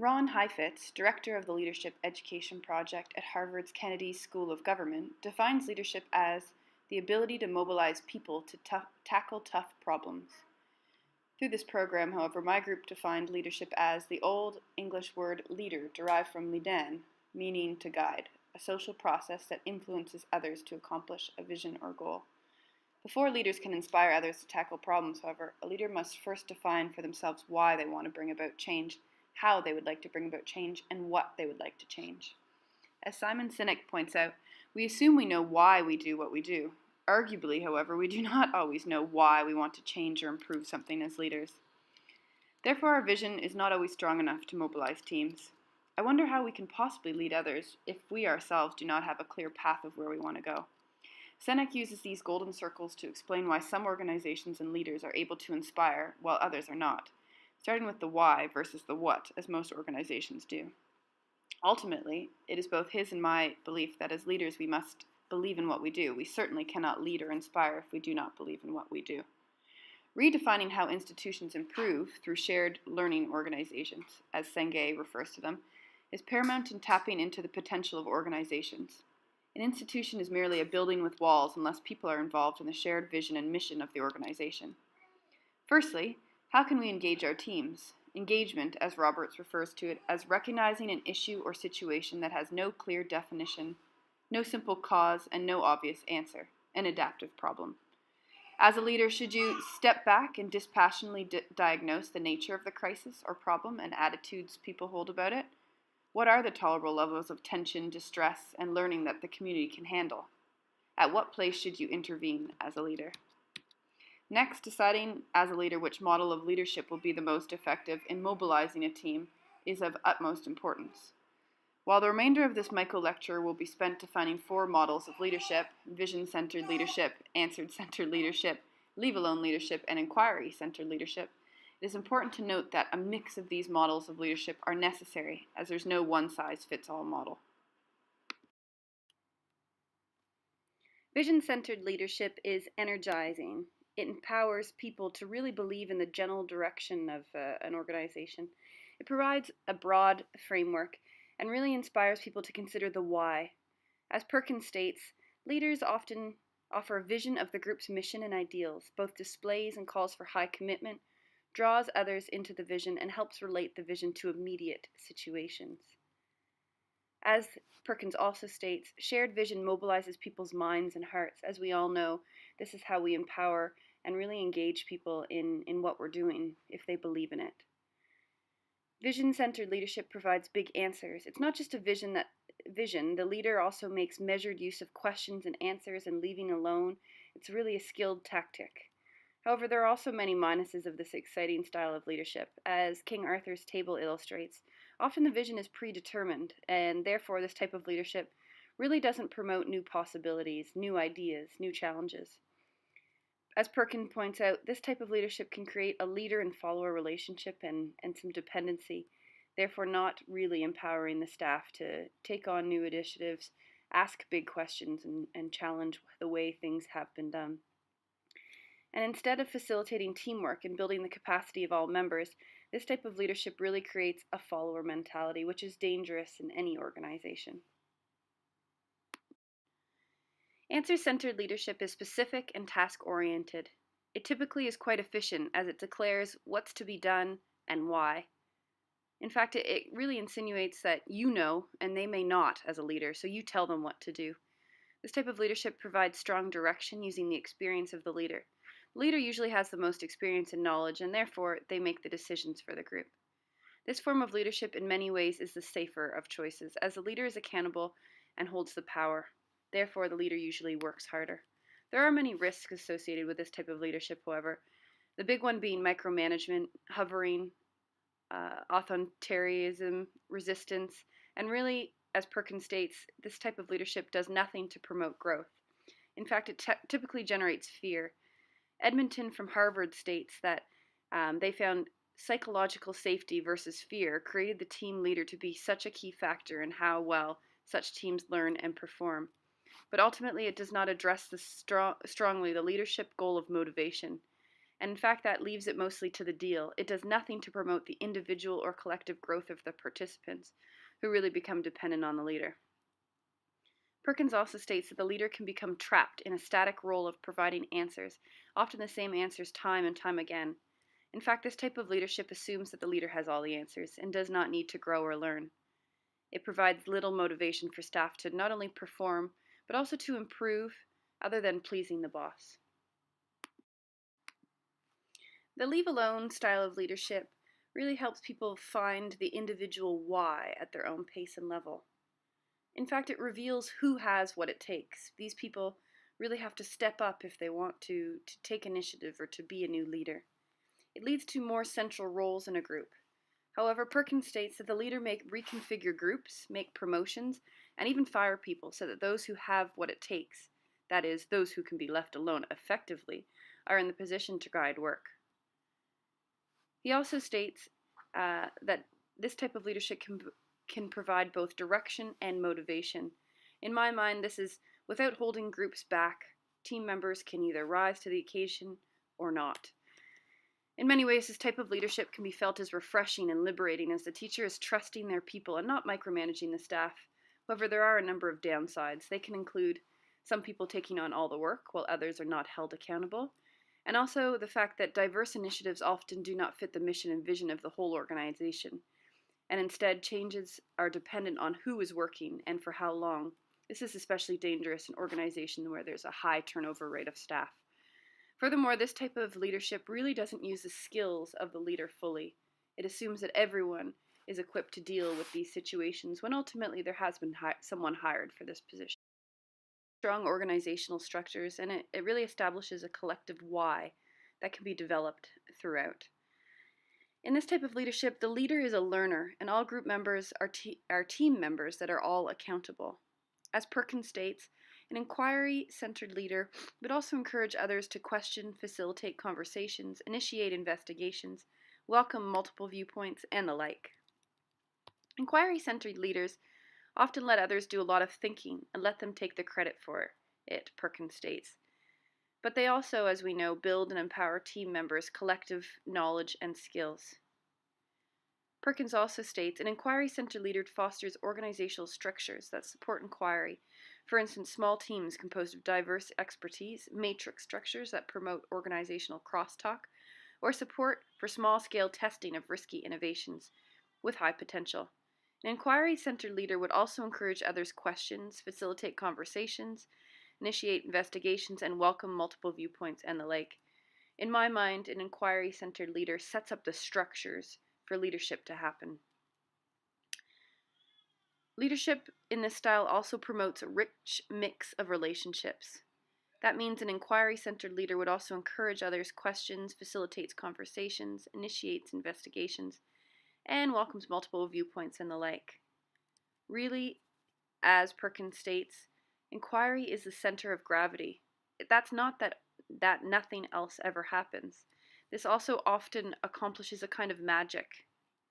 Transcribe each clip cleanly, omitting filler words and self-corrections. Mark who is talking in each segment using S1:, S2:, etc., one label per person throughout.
S1: Ron Heifetz, director of the Leadership Education Project at Harvard's Kennedy School of Government, defines leadership as the ability to mobilize people to tackle tough problems. Through this program, however, my group defined leadership as the Old English word leader, derived from leaden, meaning to guide, a social process that influences others to accomplish a vision or goal. Before leaders can inspire others to tackle problems, however, a leader must first define for themselves why they want to bring about change, how they would like to bring about change, and what they would like to change. As Simon Sinek points out, we assume we know why we do what we do. Arguably, however, we do not always know why we want to change or improve something as leaders. Therefore, our vision is not always strong enough to mobilize teams. I wonder how we can possibly lead others if we ourselves do not have a clear path of where we want to go. Sinek uses these golden circles to explain why some organizations and leaders are able to inspire while others are not, starting with the why versus the what, as most organizations do. Ultimately, it is both his and my belief that as leaders we must believe in what we do. We certainly cannot lead or inspire if we do not believe in what we do. Redefining how institutions improve through shared learning organizations, as Senge refers to them, is paramount in tapping into the potential of organizations. An institution is merely a building with walls unless people are involved in the shared vision and mission of the organization. Firstly, how can we engage our teams? Engagement, as Roberts refers to it, as recognizing an issue or situation that has no clear definition, no simple cause, and no obvious answer, an adaptive problem. As a leader, should you step back and dispassionately diagnose the nature of the crisis or problem and attitudes people hold about it? What are the tolerable levels of tension, distress, and learning that the community can handle? At what place should you intervene as a leader? Next, deciding as a leader which model of leadership will be the most effective in mobilizing a team is of utmost importance. While the remainder of this micro-lecture will be spent defining 4 models of leadership: vision-centered leadership, answered-centered leadership, leave-alone leadership, and inquiry-centered leadership, it is important to note that a mix of these models of leadership are necessary, as there's no one-size-fits-all model. Vision-centered leadership is energizing. It empowers people to really believe in the general direction of an organization. It provides a broad framework and really inspires people to consider the why. As Perkins states, leaders often offer a vision of the group's mission and ideals, both displays and calls for high commitment, draws others into the vision, and helps relate the vision to immediate situations. As Perkins also states, shared vision mobilizes people's minds and hearts. As we all know, this is how we empower and really engage people in what we're doing if they believe in it. Vision-centered leadership provides big answers. It's not just a vision. The leader also makes measured use of questions and answers and leaving alone. It's really a skilled tactic. However, there are also many minuses of this exciting style of leadership. As King Arthur's table illustrates, often the vision is predetermined, and therefore this type of leadership really doesn't promote new possibilities, new ideas, new challenges. As Perkins points out, this type of leadership can create a leader and follower relationship and some dependency, therefore not really empowering the staff to take on new initiatives, ask big questions, and challenge the way things have been done. And instead of facilitating teamwork and building the capacity of all members, this type of leadership really creates a follower mentality, which is dangerous in any organization. Answer-centered leadership is specific and task-oriented. It typically is quite efficient as it declares what's to be done and why. In fact, it really insinuates that you know and they may not as a leader, so you tell them what to do. This type of leadership provides strong direction using the experience of the leader. The leader usually has the most experience and knowledge, and therefore they make the decisions for the group. This form of leadership in many ways is the safer of choices, as the leader is accountable and holds the power. Therefore, the leader usually works harder. There are many risks associated with this type of leadership, however. The big one being micromanagement, hovering, authoritarianism, resistance, and really, as Perkins states, this type of leadership does nothing to promote growth. In fact, it typically generates fear. Edmonton from Harvard states that they found psychological safety versus fear created the team leader to be such a key factor in how well such teams learn and perform. But ultimately, it does not address strongly the leadership goal of motivation. And in fact, that leaves it mostly to the deal. It does nothing to promote the individual or collective growth of the participants, who really become dependent on the leader. Perkins also states that the leader can become trapped in a static role of providing answers, often the same answers time and time again. In fact, this type of leadership assumes that the leader has all the answers and does not need to grow or learn. It provides little motivation for staff to not only perform, but also to improve, other than pleasing the boss. The leave alone style of leadership really helps people find the individual why at their own pace and level. In fact, it reveals who has what it takes. These people really have to step up if they want to take initiative or to be a new leader. It leads to more central roles in a group. However, Perkins states that the leader may reconfigure groups, make promotions, and even fire people so that those who have what it takes, that is, those who can be left alone effectively, are in the position to guide work. He also states that this type of leadership can provide both direction and motivation. In my mind, this is without holding groups back. Team members can either rise to the occasion or not. In many ways, this type of leadership can be felt as refreshing and liberating as the teacher is trusting their people and not micromanaging the staff. However, there are a number of downsides. They can include some people taking on all the work while others are not held accountable, and also the fact that diverse initiatives often do not fit the mission and vision of the whole organization, and instead changes are dependent on who is working and for how long. This is especially dangerous in organizations where there's a high turnover rate of staff. Furthermore, this type of leadership really doesn't use the skills of the leader fully. It assumes that everyone is equipped to deal with these situations when ultimately there has been someone hired for this position. Strong organizational structures, and it really establishes a collective why that can be developed throughout. In this type of leadership, the leader is a learner, and all group members are team members that are all accountable. As Perkins states, an inquiry-centered leader would also encourage others to question, facilitate conversations, initiate investigations, welcome multiple viewpoints, and the like. Inquiry-centered leaders often let others do a lot of thinking and let them take the credit for it, Perkins states. But they also, as we know, build and empower team members' collective knowledge and skills. Perkins also states an inquiry-centered leader fosters organizational structures that support inquiry. For instance, small teams composed of diverse expertise, matrix structures that promote organizational crosstalk, or support for small-scale testing of risky innovations with high potential. An inquiry-centered leader would also encourage others' questions, facilitate conversations, initiate investigations, and welcome multiple viewpoints and the like. In my mind, an inquiry-centered leader sets up the structures for leadership to happen. Leadership in this style also promotes a rich mix of relationships. That means an inquiry-centered leader would also encourage others' questions, facilitates conversations, initiates investigations, and welcomes multiple viewpoints and the like. Really, as Perkins states, inquiry is the center of gravity. That's not that nothing else ever happens. This also often accomplishes a kind of magic,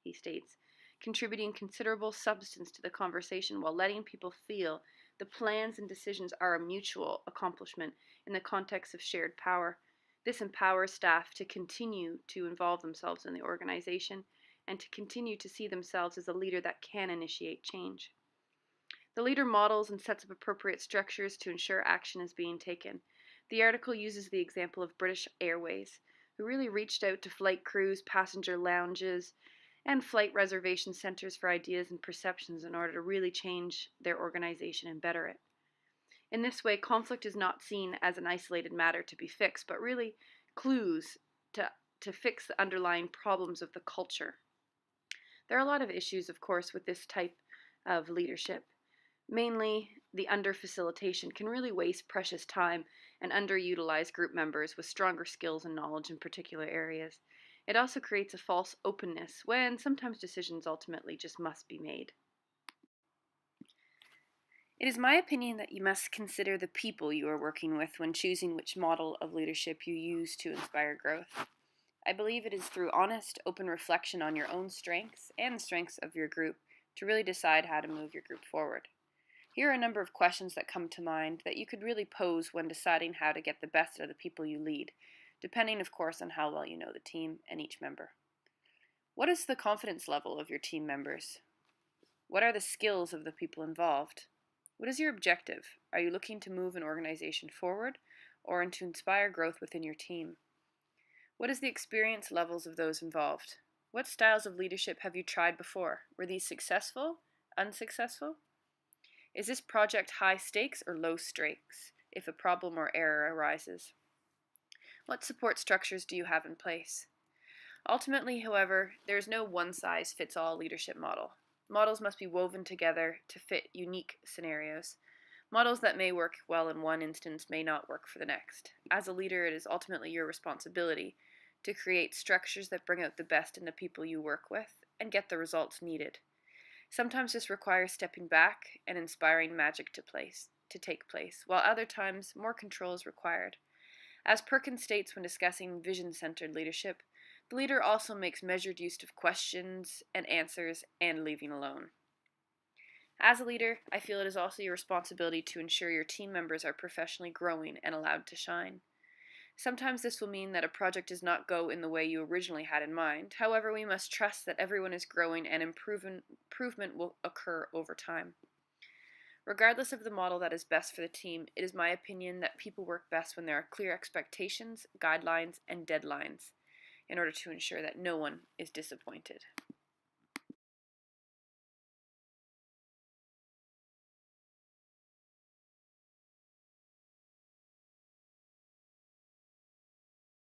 S1: he states, contributing considerable substance to the conversation while letting people feel the plans and decisions are a mutual accomplishment in the context of shared power. This empowers staff to continue to involve themselves in the organization and to continue to see themselves as a leader that can initiate change. The leader models and sets up appropriate structures to ensure action is being taken. The article uses the example of British Airways, who really reached out to flight crews, passenger lounges, and flight reservation centers for ideas and perceptions in order to really change their organization and better it. In this way, conflict is not seen as an isolated matter to be fixed, but really clues to fix the underlying problems of the culture. There are a lot of issues, of course, with this type of leadership. Mainly, the under-facilitation can really waste precious time and underutilize group members with stronger skills and knowledge in particular areas. It also creates a false openness when sometimes decisions ultimately just must be made. It is my opinion that you must consider the people you are working with when choosing which model of leadership you use to inspire growth. I believe it is through honest, open reflection on your own strengths and the strengths of your group to really decide how to move your group forward. Here are a number of questions that come to mind that you could really pose when deciding how to get the best out of the people you lead. depending, of course, on how well you know the team and each member. What is the confidence level of your team members? What are the skills of the people involved? What is your objective? Are you looking to move an organization forward or to inspire growth within your team? What is the experience levels of those involved? What styles of leadership have you tried before? Were these successful? Unsuccessful? Is this project high stakes or low stakes if a problem or error arises? What support structures do you have in place? Ultimately, however, there is no one-size-fits-all leadership model. Models must be woven together to fit unique scenarios. Models that may work well in one instance may not work for the next. As a leader, it is ultimately your responsibility to create structures that bring out the best in the people you work with and get the results needed. Sometimes this requires stepping back and inspiring magic to take place, while other times more control is required. As Perkins states when discussing vision-centered leadership, the leader also makes measured use of questions and answers and leaving alone. As a leader, I feel it is also your responsibility to ensure your team members are professionally growing and allowed to shine. Sometimes this will mean that a project does not go in the way you originally had in mind. However, we must trust that everyone is growing and improvement will occur over time. Regardless of the model that is best for the team, it is my opinion that people work best when there are clear expectations, guidelines, and deadlines in order to ensure that no one is disappointed.